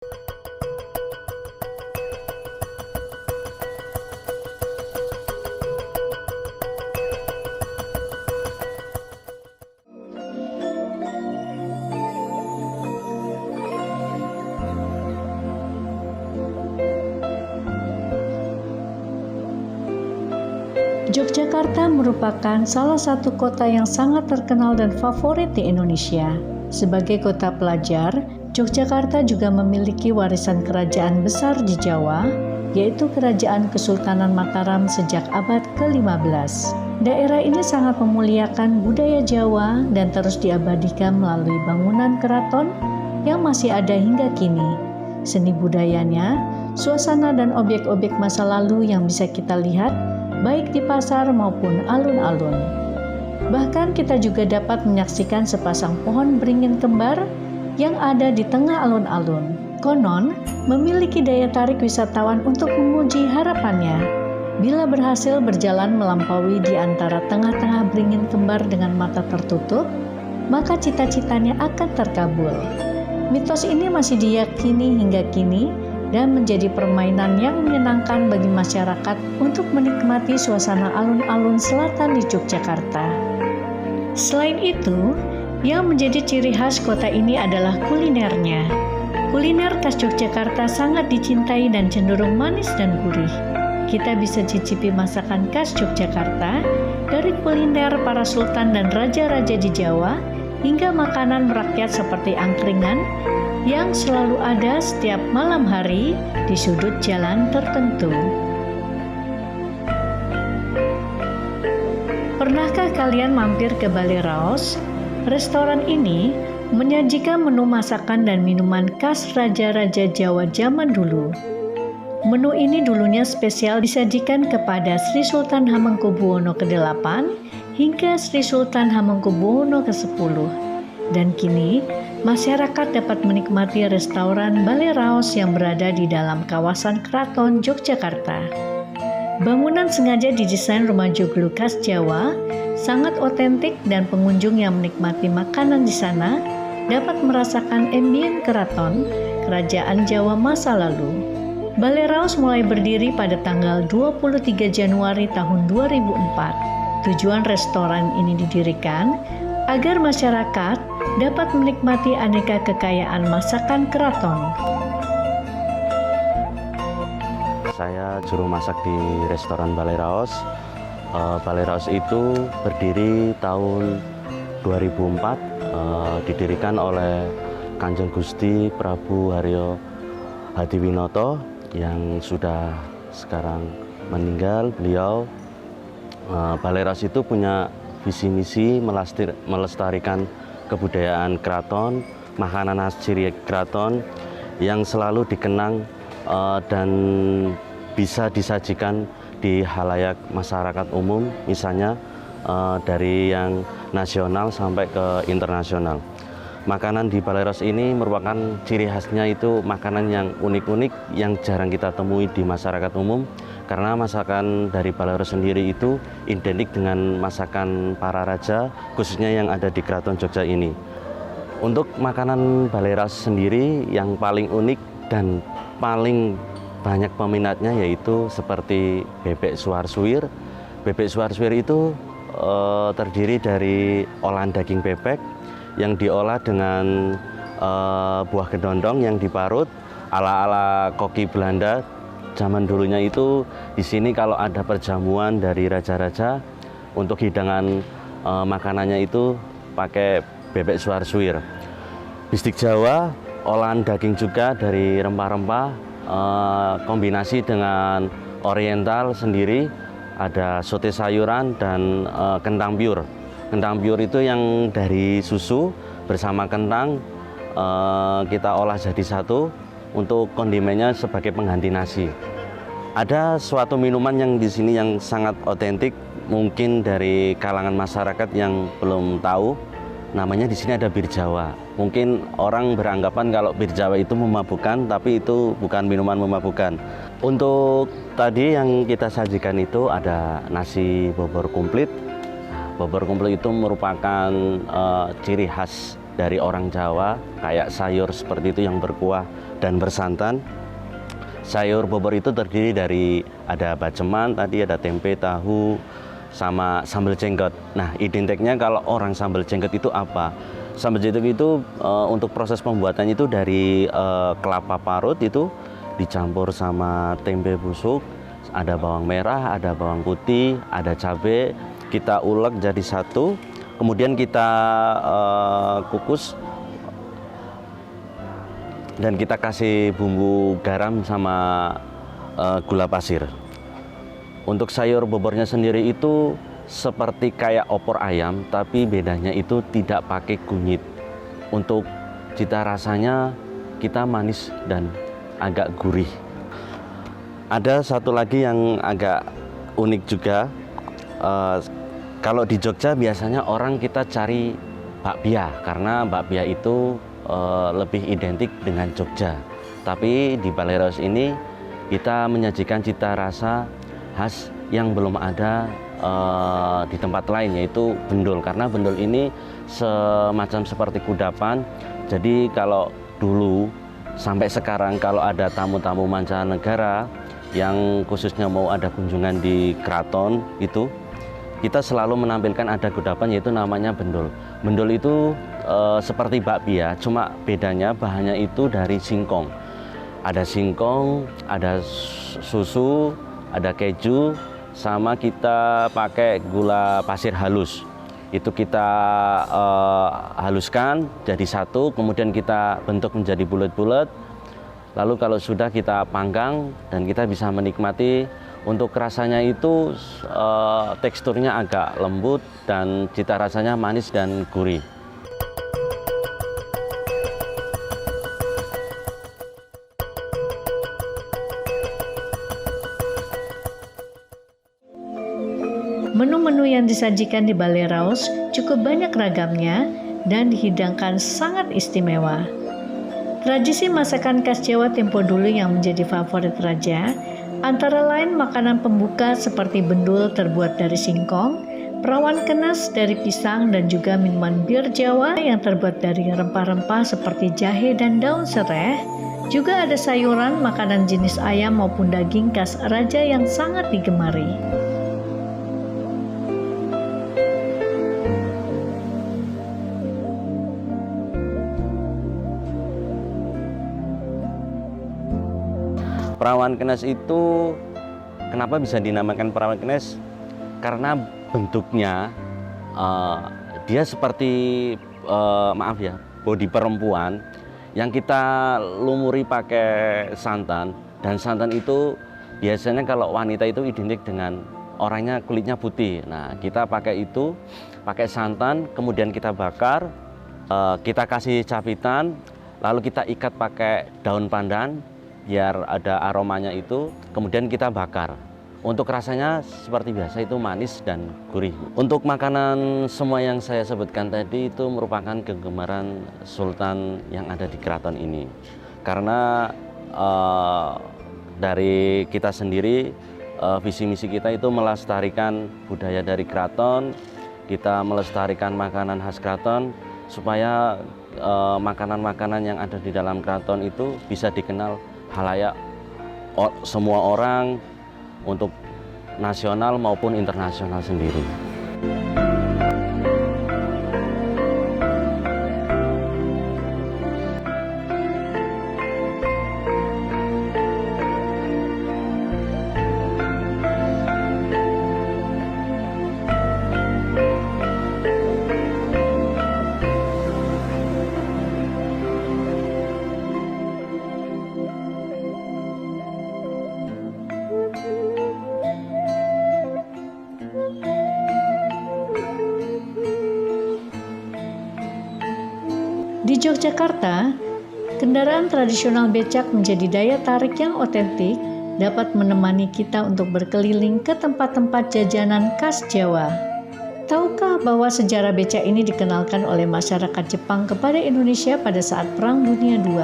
Yogyakarta merupakan salah satu kota yang sangat terkenal dan favorit di Indonesia. Sebagai kota pelajar, Yogyakarta juga memiliki warisan kerajaan besar di Jawa, yaitu Kerajaan Kesultanan Mataram sejak abad ke-15. Daerah ini sangat memuliakan budaya Jawa dan terus diabadikan melalui bangunan keraton yang masih ada hingga kini. Seni budayanya, suasana dan objek-objek masa lalu yang bisa kita lihat baik di pasar maupun alun-alun. Bahkan kita juga dapat menyaksikan sepasang pohon beringin kembar yang ada di tengah alun-alun. Konon, memiliki daya tarik wisatawan untuk menguji harapannya. Bila berhasil berjalan melampaui di antara tengah-tengah beringin kembar dengan mata tertutup, maka cita-citanya akan terkabul. Mitos ini masih diyakini hingga kini dan menjadi permainan yang menyenangkan bagi masyarakat untuk menikmati suasana alun-alun selatan di Yogyakarta. Selain itu, yang menjadi ciri khas kota ini adalah kulinernya. Kuliner khas Yogyakarta sangat dicintai dan cenderung manis dan gurih. Kita bisa cicipi masakan khas Yogyakarta dari kuliner para sultan dan raja-raja di Jawa hingga makanan merakyat seperti angkringan yang selalu ada setiap malam hari di sudut jalan tertentu. Pernahkah kalian mampir ke Balai Raos? Restoran ini menyajikan menu masakan dan minuman khas raja-raja Jawa zaman dulu. Menu ini dulunya spesial disajikan kepada Sri Sultan Hamengkubuwono ke-8 hingga Sri Sultan Hamengkubuwono ke-10. Dan kini, masyarakat dapat menikmati restoran Balai Raos yang berada di dalam kawasan Keraton Yogyakarta. Bangunan sengaja didesain rumah joglo khas Jawa, sangat otentik dan pengunjung yang menikmati makanan di sana dapat merasakan ambien keraton, kerajaan Jawa masa lalu. Balai Raos mulai berdiri pada tanggal 23 Januari tahun 2004. Tujuan restoran ini didirikan agar masyarakat dapat menikmati aneka kekayaan masakan keraton. Saya juru masak di restoran Balai Raos. Balai Raos itu berdiri tahun 2004, didirikan oleh Kanjeng Gusti Prabu Haryo Hadiwinoto yang sudah sekarang meninggal. Beliau Balai Raos itu punya visi misi melestarikan kebudayaan keraton, makanan khas ciri keraton yang selalu dikenang dan bisa disajikan di halayak masyarakat umum, misalnya dari yang nasional sampai ke internasional. Makanan di Balai Raos ini merupakan ciri khasnya itu makanan yang unik-unik yang jarang kita temui di masyarakat umum, karena masakan dari Balai Raos sendiri itu identik dengan masakan para raja, khususnya yang ada di Keraton Jogja ini. Untuk makanan Balai Raos sendiri yang paling unik dan paling banyak peminatnya yaitu seperti bebek suwar-suwir. Bebek suwar-suwir itu terdiri dari olahan daging bebek yang diolah dengan buah kedondong yang diparut ala-ala koki Belanda. Zaman dulunya itu di sini kalau ada perjamuan dari raja-raja, untuk hidangan makanannya itu pakai bebek suwar-suwir. Bistik Jawa, olahan daging juga dari rempah-rempah, kombinasi dengan oriental sendiri, ada sote sayuran dan kentang pure. Kentang pure itu yang dari susu bersama kentang kita olah jadi satu untuk kondimennya sebagai pengganti nasi. Ada suatu minuman yang di sini yang sangat otentik, mungkin dari kalangan masyarakat yang belum tahu. Namanya di sini ada bir Jawa. Mungkin orang beranggapan kalau bir Jawa itu memabukkan, tapi itu bukan minuman memabukkan. Untuk tadi yang kita sajikan itu ada nasi bobor komplit. Bobor komplit itu merupakan ciri khas dari orang Jawa, kayak sayur seperti itu yang berkuah dan bersantan. Sayur bobor itu terdiri dari ada baceman, tadi ada tempe, tahu, sama sambal jenggot. Nah, identiknya kalau orang sambal jenggot itu apa? Sambal jenggot itu untuk proses pembuatannya itu dari kelapa parut itu dicampur sama tempe busuk, ada bawang merah, ada bawang putih, ada cabai, kita ulek jadi satu, kemudian kita kukus dan kita kasih bumbu garam sama gula pasir. Untuk sayur bobornya sendiri itu seperti kayak opor ayam, tapi bedanya itu tidak pakai kunyit. Untuk cita rasanya kita manis dan agak gurih. Ada satu lagi yang agak unik juga. Kalau di Jogja biasanya orang kita cari bakpia, karena bakpia itu lebih identik dengan Jogja. Tapi di Balai Raos ini kita menyajikan cita rasa khas yang belum ada di tempat lain, yaitu bendul. Karena bendul ini semacam seperti kudapan. Jadi kalau dulu sampai sekarang kalau ada tamu-tamu mancanegara yang khususnya mau ada kunjungan di keraton itu, kita selalu menampilkan ada kudapan, yaitu namanya bendul. Bendul itu seperti bakpia, cuma bedanya bahannya itu dari singkong. Ada singkong, ada susu, ada keju, sama kita pakai gula pasir halus. Itu kita haluskan jadi satu, kemudian kita bentuk menjadi bulat-bulat. Lalu kalau sudah kita panggang dan kita bisa menikmati. Untuk rasanya itu teksturnya agak lembut dan cita rasanya manis dan gurih. Menu-menu yang disajikan di Balai Raos cukup banyak ragamnya dan dihidangkan sangat istimewa. Tradisi masakan khas Jawa tempo dulu yang menjadi favorit raja antara lain makanan pembuka seperti bendul terbuat dari singkong, perawan kenas dari pisang, dan juga minuman bir Jawa yang terbuat dari rempah-rempah seperti jahe dan daun serai. Juga ada sayuran, makanan jenis ayam maupun daging khas raja yang sangat digemari. Perawan kenes itu kenapa bisa dinamakan perawan kenes? Karena bentuknya dia seperti bodi perempuan yang kita lumuri pakai santan, dan santan itu biasanya kalau wanita itu identik dengan orangnya kulitnya putih. Nah, kita pakai itu, pakai santan, kemudian kita bakar, kita kasih cabitan, lalu kita ikat pakai daun pandan biar ada aromanya itu, kemudian kita bakar. Untuk rasanya seperti biasa, itu manis dan gurih. Untuk makanan semua yang saya sebutkan tadi itu merupakan kegemaran Sultan yang ada di keraton ini. Karena dari kita sendiri, visi misi kita itu melestarikan budaya dari keraton, kita melestarikan makanan khas keraton supaya makanan-makanan yang ada di dalam keraton itu bisa dikenal halayak semua orang, untuk nasional maupun internasional sendiri. Di Yogyakarta, kendaraan tradisional becak menjadi daya tarik yang otentik, dapat menemani kita untuk berkeliling ke tempat-tempat jajanan khas Jawa. Tahukah bahwa sejarah becak ini dikenalkan oleh masyarakat Jepang kepada Indonesia pada saat Perang Dunia II?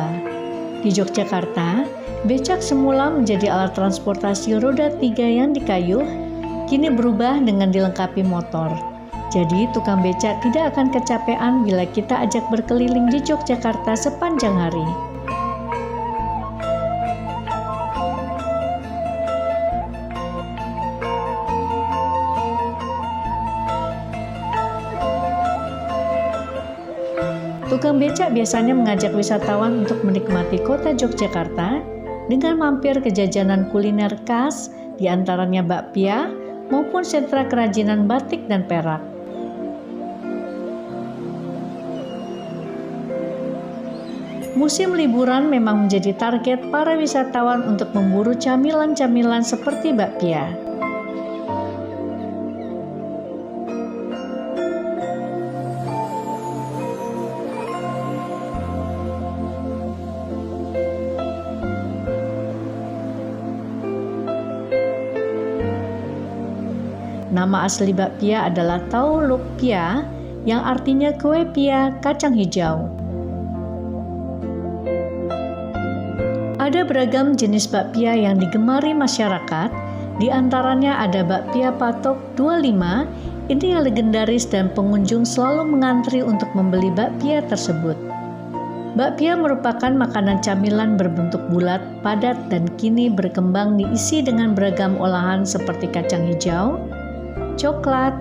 Di Yogyakarta, becak semula menjadi alat transportasi roda 3 yang dikayuh, kini berubah dengan dilengkapi motor. Jadi tukang becak tidak akan kecapean bila kita ajak berkeliling di Yogyakarta sepanjang hari. Tukang becak biasanya mengajak wisatawan untuk menikmati kota Yogyakarta dengan mampir ke jajanan kuliner khas, di antaranya bakpia maupun sentra kerajinan batik dan perak. Musim liburan memang menjadi target para wisatawan untuk memburu camilan-camilan seperti bakpia. Nama asli bakpia adalah tauluk pia, yang artinya kue pia kacang hijau. Ada beragam jenis bakpia yang digemari masyarakat, di antaranya ada bakpia patok 25, ini yang legendaris dan pengunjung selalu mengantri untuk membeli bakpia tersebut. Bakpia merupakan makanan camilan berbentuk bulat, padat, dan kini berkembang diisi dengan beragam olahan seperti kacang hijau, coklat,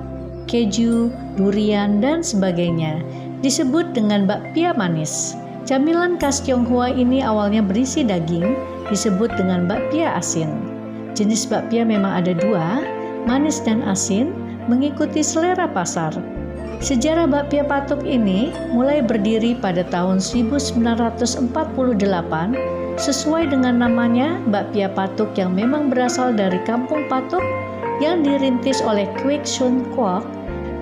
keju, durian, dan sebagainya. Disebut dengan bakpia manis. Camilan khas Tionghoa ini awalnya berisi daging, disebut dengan bakpia asin. Jenis bakpia memang ada dua, manis dan asin, mengikuti selera pasar. Sejarah bakpia patok ini mulai berdiri pada tahun 1948, sesuai dengan namanya, bakpia patok yang memang berasal dari kampung Patok yang dirintis oleh Kwek Soon Kwok.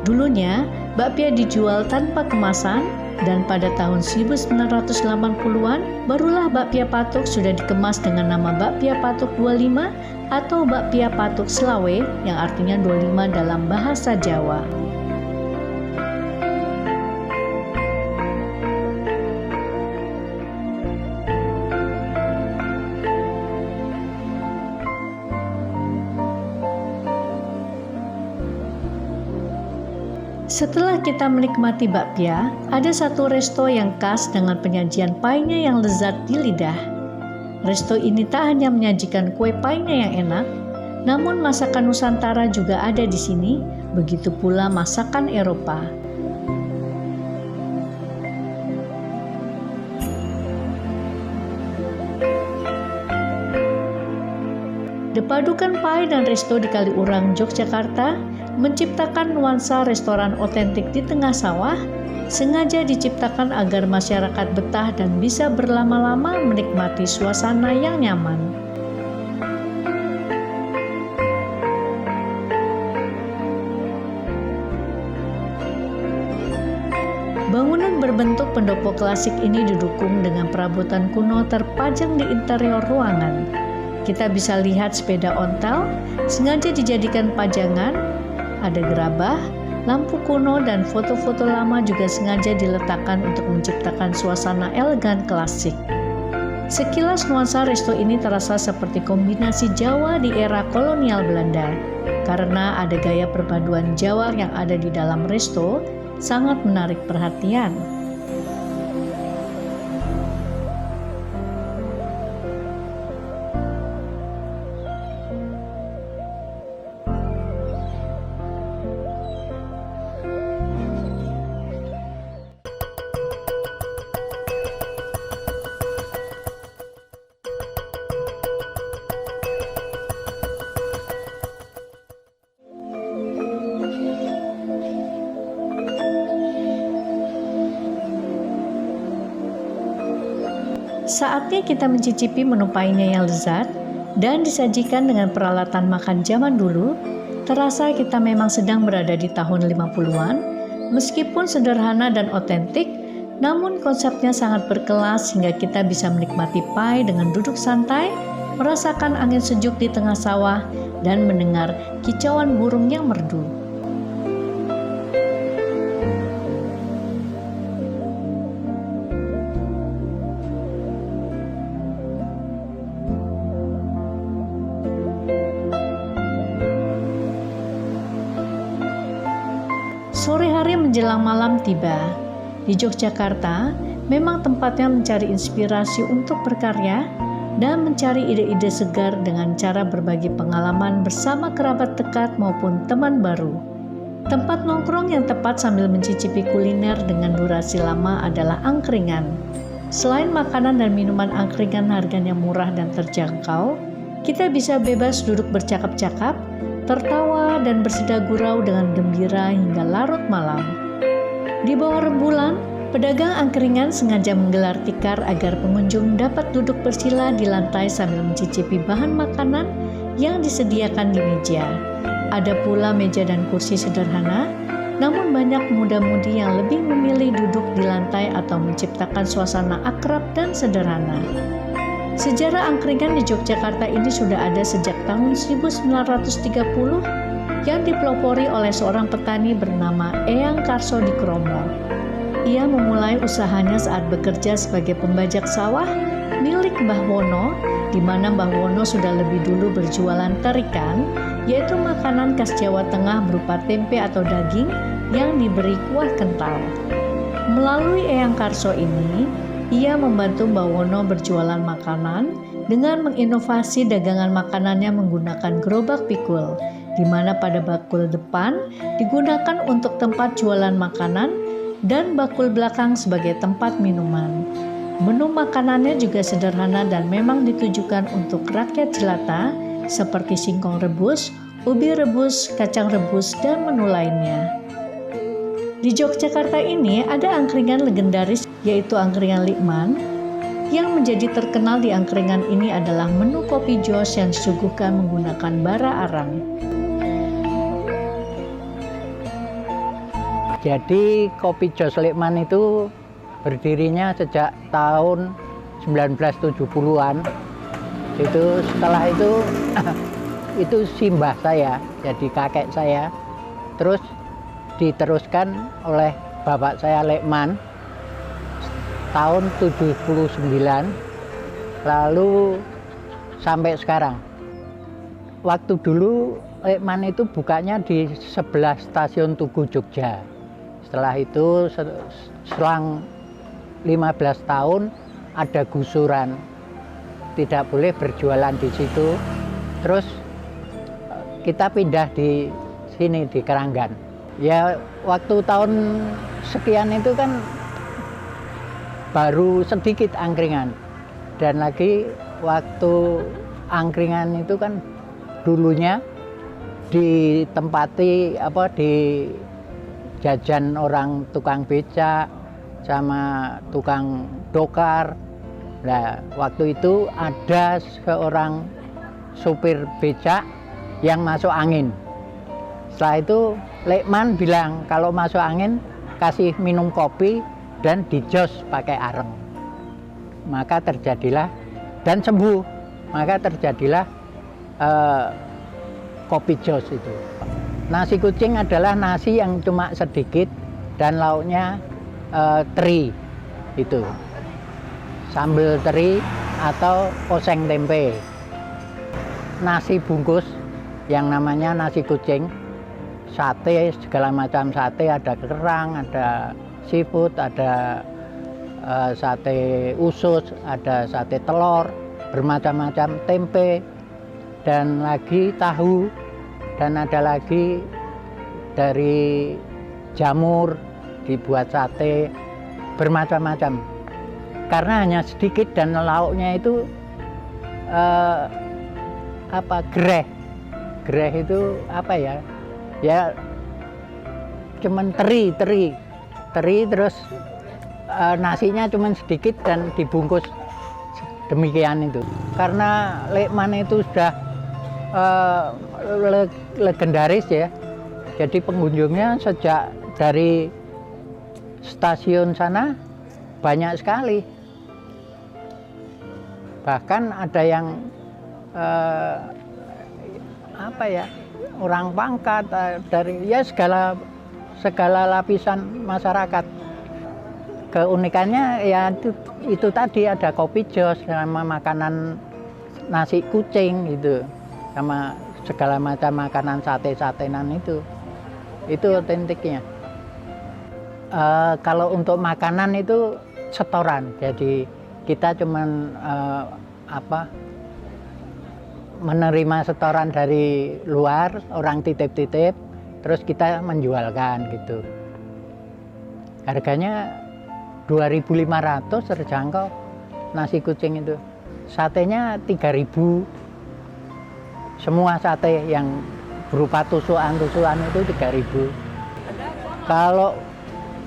Dulunya, bakpia dijual tanpa kemasan, dan pada tahun 1980-an barulah bakpia patok sudah dikemas dengan nama bakpia patok 25 atau bakpia patok Selawe yang artinya 25 dalam bahasa Jawa. Setelah kita menikmati bakpia, ada satu resto yang khas dengan penyajian painya yang lezat di lidah. Resto ini tak hanya menyajikan kue painya yang enak, namun masakan Nusantara juga ada di sini, begitu pula masakan Eropa. Depadukan pai dan resto di Kaliurang, Yogyakarta menciptakan nuansa restoran otentik di tengah sawah, sengaja diciptakan agar masyarakat betah dan bisa berlama-lama menikmati suasana yang nyaman. Bangunan berbentuk pendopo klasik ini didukung dengan perabotan kuno terpajang di interior ruangan. Kita bisa lihat sepeda ontel, sengaja dijadikan pajangan, ada gerabah, lampu kuno, dan foto-foto lama juga sengaja diletakkan untuk menciptakan suasana elegan klasik. Sekilas nuansa resto ini terasa seperti kombinasi Jawa di era kolonial Belanda. Karena ada gaya perpaduan Jawa yang ada di dalam resto, sangat menarik perhatian. Saatnya kita mencicipi menu painya yang lezat dan disajikan dengan peralatan makan zaman dulu. Terasa kita memang sedang berada di tahun 50-an. Meskipun sederhana dan otentik, namun konsepnya sangat berkelas hingga kita bisa menikmati pai dengan duduk santai, merasakan angin sejuk di tengah sawah, dan mendengar kicauan burung yang merdu. Sore hari menjelang malam tiba. Di Yogyakarta, memang tempatnya mencari inspirasi untuk berkarya dan mencari ide-ide segar dengan cara berbagi pengalaman bersama kerabat dekat maupun teman baru. Tempat nongkrong yang tepat sambil mencicipi kuliner dengan durasi lama adalah angkringan. Selain makanan dan minuman angkringan harganya murah dan terjangkau, kita bisa bebas duduk bercakap-cakap, tertawa dan bersida gurau dengan gembira hingga larut malam. Di bawah rembulan, pedagang angkringan sengaja menggelar tikar agar pengunjung dapat duduk bersila di lantai sambil mencicipi bahan makanan yang disediakan di meja. Ada pula meja dan kursi sederhana, namun banyak muda-mudi yang lebih memilih duduk di lantai atau menciptakan suasana akrab dan sederhana. Sejarah angkringan di Yogyakarta ini sudah ada sejak tahun 1930 yang dipelopori oleh seorang petani bernama Eyang Karso di Kromo. Ia memulai usahanya saat bekerja sebagai pembajak sawah milik Mbah Wono, di mana Mbah Wono sudah lebih dulu berjualan terikan, yaitu makanan khas Jawa Tengah berupa tempe atau daging yang diberi kuah kental. Melalui Eyang Karso ini, ia membantu Mbah Wono berjualan makanan dengan menginovasi dagangan makanannya menggunakan gerobak pikul, di mana pada bakul depan digunakan untuk tempat jualan makanan dan bakul belakang sebagai tempat minuman. Menu makanannya juga sederhana dan memang ditujukan untuk rakyat jelata seperti singkong rebus, ubi rebus, kacang rebus, dan menu lainnya. Di Yogyakarta ini ada angkringan legendaris yaitu angkringan Likman. Yang menjadi terkenal di angkringan ini adalah menu kopi jos yang disuguhkan menggunakan bara arang. Jadi kopi jos Likman itu berdirinya sejak tahun 1970-an. Itu setelah itu simbah saya, jadi kakek saya. Terus diteruskan oleh bapak saya Likman tahun 79, lalu sampai sekarang. Waktu dulu Likman itu bukanya di sebelah stasiun Tugu Jogja. Setelah itu selang 15 tahun ada gusuran, tidak boleh berjualan di situ. Terus kita pindah di sini di Keranggan. Ya waktu tahun sekian itu kan baru sedikit angkringan, dan lagi waktu angkringan itu kan dulunya ditempati di jajan orang tukang becak sama tukang dokar. Nah, waktu itu ada seorang supir becak yang masuk angin. Setelah itu Likman bilang kalau masuk angin kasih minum kopi dan dijos pakai areng. Maka terjadilah dan sembuh. Maka terjadilah kopi jos itu. Nasi kucing adalah nasi yang cuma sedikit dan lauknya teri itu. Sambal teri atau oseng tempe. Nasi bungkus yang namanya nasi kucing, sate, segala macam sate, ada kerang, ada seafood, ada sate usus, ada sate telur, bermacam-macam, tempe, dan lagi tahu, dan ada lagi dari jamur dibuat sate, bermacam-macam. Karena hanya sedikit dan lauknya itu gereh. Gereh itu apa ya? Ya cuman teri terus nasinya cuman sedikit dan dibungkus demikian itu. Karena Likman itu sudah legendaris ya, jadi pengunjungnya sejak dari stasiun sana banyak sekali. Bahkan ada yang orang pangkat dari ya segala lapisan masyarakat. Keunikannya ya itu tadi ada kopi jos sama makanan nasi kucing gitu, sama segala macam makanan sate-satenan itu otentiknya. Kalau untuk makanan itu setoran, jadi kita cuman menerima setoran dari luar, orang titip-titip, terus kita menjualkan gitu. Harganya 2.500 terjangkau nasi kucing itu. Satenya 3.000. Semua sate yang berupa tusukan-tusukan itu 3.000. Kalau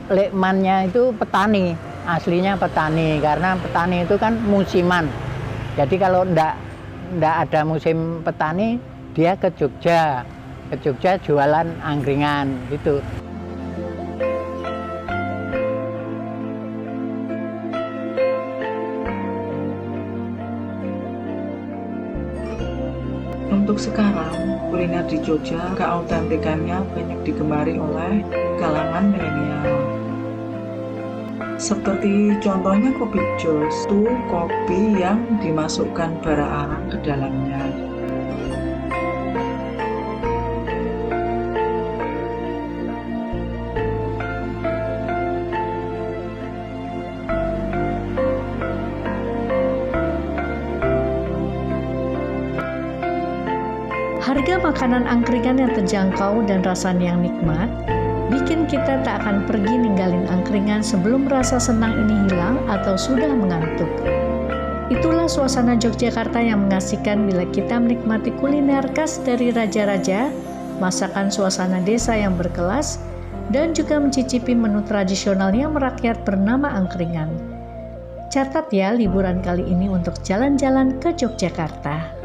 lekmannya itu petani, aslinya petani, karena petani itu kan musiman. Jadi kalau ndak ada musim petani, dia ke Jogja jualan angkringan gitu. Untuk sekarang, kuliner di Jogja keautentikannya banyak digemari oleh kalangan milenial. Seperti contohnya kopi jos, itu kopi yang dimasukkan bara arang ke dalamnya. Harga makanan angkringan yang terjangkau dan rasanya yang nikmat bikin kita tak akan pergi ninggalin angkringan sebelum rasa senang ini hilang atau sudah mengantuk. Itulah suasana Yogyakarta yang mengasihkan bila kita menikmati kuliner khas dari raja-raja, masakan suasana desa yang berkelas, dan juga mencicipi menu tradisional yang merakyat bernama angkringan. Catat ya liburan kali ini untuk jalan-jalan ke Yogyakarta.